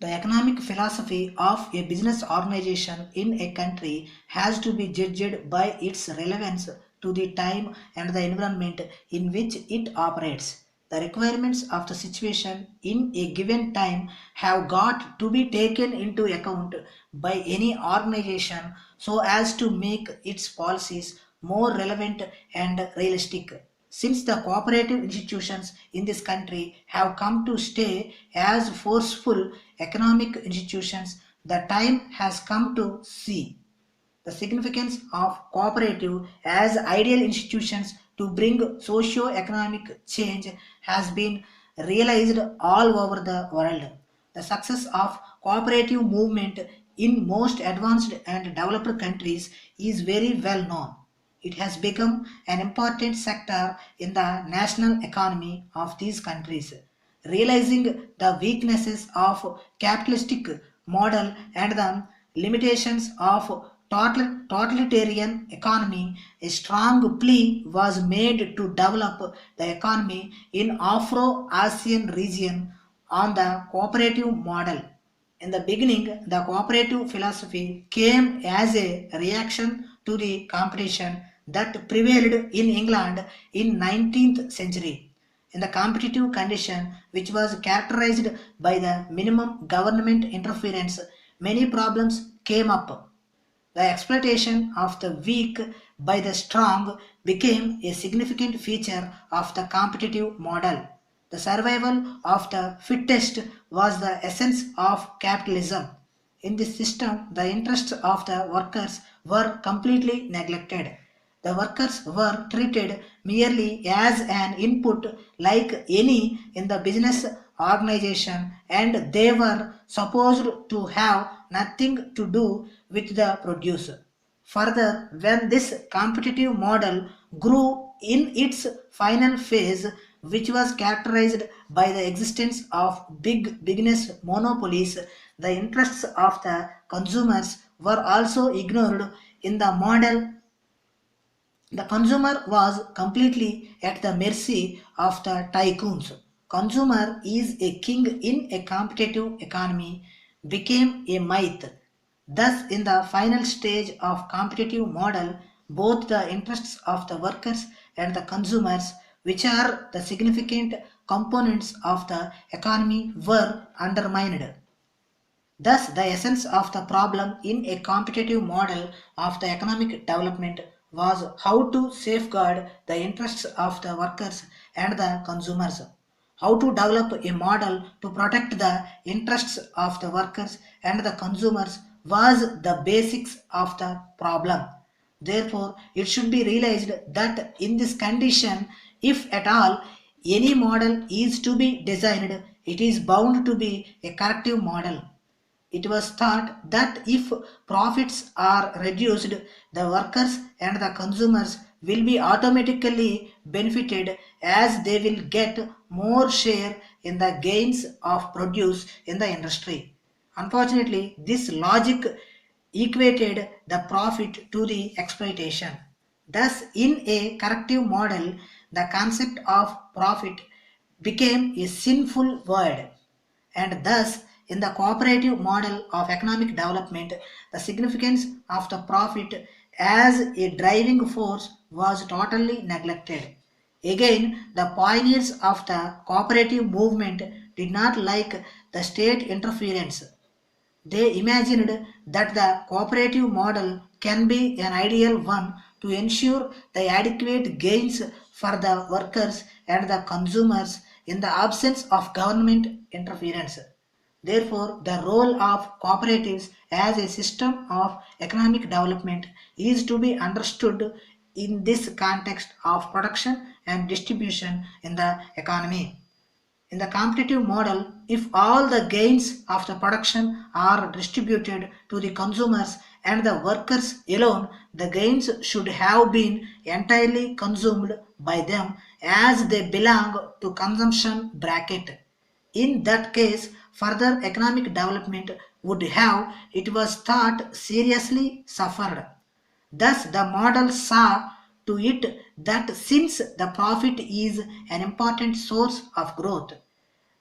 The economic philosophy of a business organization in a country has to be judged by its relevance to the time and the environment in which it operates. The requirements of the situation in a given time have got to be taken into account by any organization so as to make its policies more relevant and realistic. Since the cooperative institutions in this country have come to stay as forceful economic institutions, the time has come to see the significance of cooperative as ideal institutions to bring socio-economic change has been realized all over the world. The success of cooperative movement in most advanced and developed countries is very well known. It has become an important sector in the national economy of these countries. Realizing the weaknesses of capitalistic model and the limitations of totalitarian economy, a strong plea was made to develop the economy in Afro-Asian region on the cooperative model. In the beginning, the cooperative philosophy came as a reaction to the competition that prevailed in England in 19th century. In the competitive condition which was characterized by the minimum government interference, many problems came up. The exploitation of the weak by the strong became a significant feature of the competitive model. The survival of the fittest was the essence of capitalism. In this system, the interests of the workers were completely neglected. The workers were treated merely as an input like any in the business organization, and they were supposed to have nothing to do with the produce. Further, when this competitive model grew in its final phase, which was characterized by the existence of big business monopolies, the interests of the consumers were also ignored in the model. The consumer was completely at the mercy of the tycoons. Consumer is a king in a competitive economy became a myth. Thus, in the final stage of competitive model, both the interests of the workers and the consumers, which are the significant components of the economy, were undermined. Thus, the essence of the problem in a competitive model of the economic development was how to safeguard the interests of the workers and the consumers. How to develop a model to protect the interests of the workers and the consumers was the basics of the problem. Therefore, it should be realized that in this condition, if at all any model is to be designed, it is bound to be a corrective model. It was thought that if profits are reduced, the workers and the consumers will be automatically benefited as they will get more share in the gains of produce in the industry. Unfortunately, this logic equated the profit to the exploitation. Thus, in a corrective model, the concept of profit became a sinful word, and thus in the cooperative model of economic development, the significance of the profit as a driving force was totally neglected. Again, the pioneers of the cooperative movement did not like the state interference. They imagined that the cooperative model can be an ideal one to ensure the adequate gains for the workers and the consumers in the absence of government interference. Therefore, the role of cooperatives as a system of economic development is to be understood in this context of production and distribution in the economy. In the competitive model, if all the gains of the production are distributed to the consumers and the workers alone, the gains should have been entirely consumed by them as they belong to consumption bracket. In that case, further economic development would have, it was thought, seriously suffered. Thus, the model saw to it that since the profit is an important source of growth,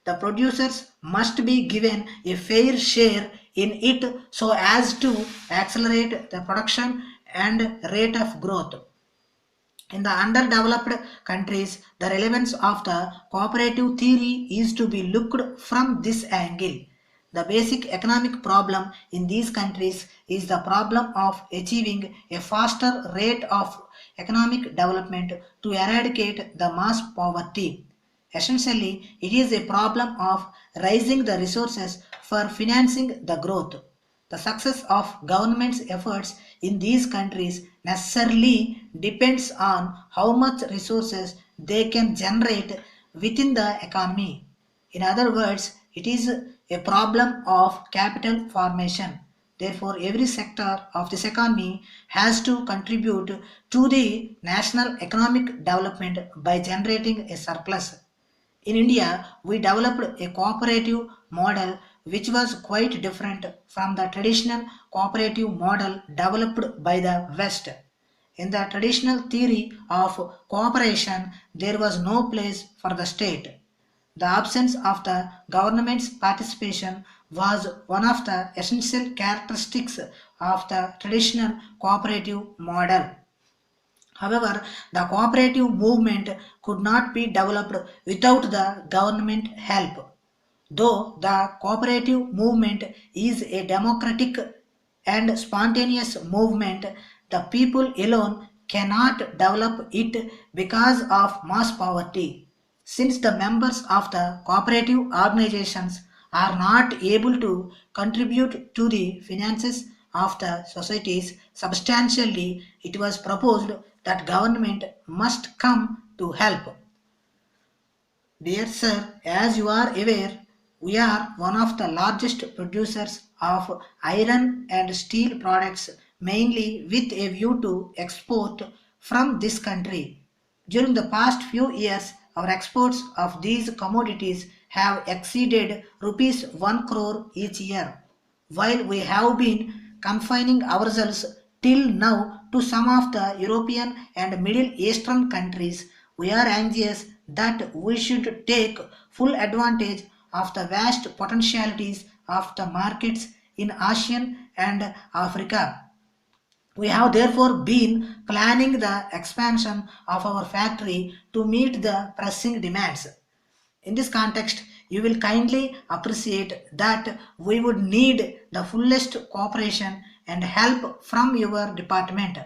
The producers must be given a fair share in it so as to accelerate the production and rate of growth. In the underdeveloped countries, the relevance of the cooperative theory is to be looked from this angle. The basic economic problem in these countries is the problem of achieving a faster rate of economic development to eradicate the mass poverty. Essentially, it is a problem of raising the resources for financing the growth. The success of government's efforts in these countries necessarily depends on how much resources they can generate within the economy. In other words, it is a problem of capital formation. Therefore, every sector of this economy has to contribute to the national economic development by generating a surplus. In India, we developed a cooperative model which was quite different from the traditional cooperative model developed by the West. In the traditional theory of cooperation, there was no place for the state. The absence of the government's participation was one of the essential characteristics of the traditional cooperative model. However, the cooperative movement could not be developed without the government help. Though the cooperative movement is a democratic and spontaneous movement, the people alone cannot develop it because of mass poverty. Since the members of the cooperative organizations are not able to contribute to the finances of the societies substantially, it was proposed that government must come to help. Dear sir, as you are aware, we are one of the largest producers of iron and steel products, mainly with a view to export from this country. During the past few years, our exports of these commodities have exceeded rupees 1 crore each year. While we have been confining ourselves till now to some of the European and Middle Eastern countries, we are anxious that we should take full advantage of the vast potentialities of the markets in ASEAN and Africa. We have therefore been planning the expansion of our factory to meet the pressing demands. In this context, you will kindly appreciate that we would need the fullest cooperation and help from your department.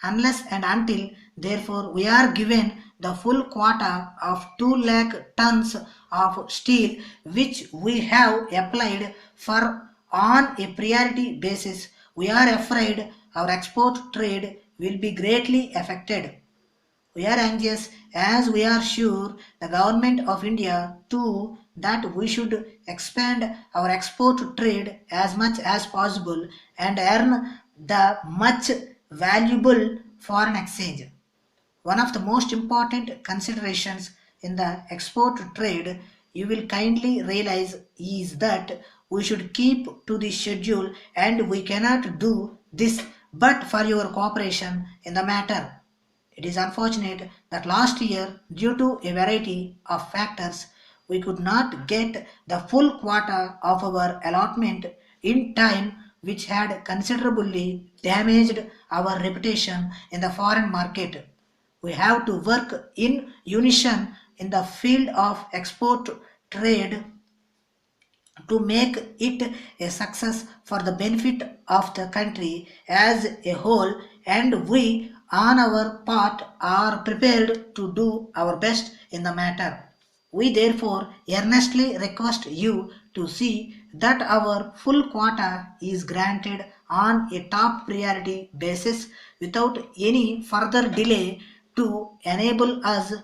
Unless and until, therefore, we are given the full quota of 2 lakh tons of steel which we have applied for on a priority basis, we are afraid our export trade will be greatly affected. We are anxious as we are sure the government of India too that we should expand our export trade as much as possible and earn the much valuable foreign exchange. One of the most important considerations in the export trade you will kindly realize is that we should keep to the schedule and we cannot do this but for your cooperation in the matter. It is unfortunate that last year, due to a variety of factors, we could not get the full quota of our allotment in time, which had considerably damaged our reputation in the foreign market. We have to work in unison in the field of export trade to make it a success for the benefit of the country as a whole, and we on our part are prepared to do our best in the matter. We therefore earnestly request you to see that our full quota is granted on a top priority basis without any further delay to enable us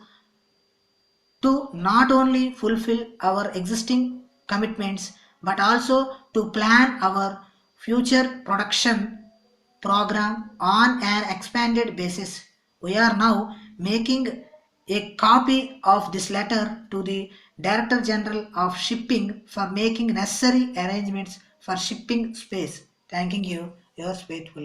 to not only fulfill our existing commitments but also to plan our future production program on an expanded basis. We are now making a copy of this letter to the Director General of Shipping for making necessary arrangements for shipping space. Thanking you, yours faithfully.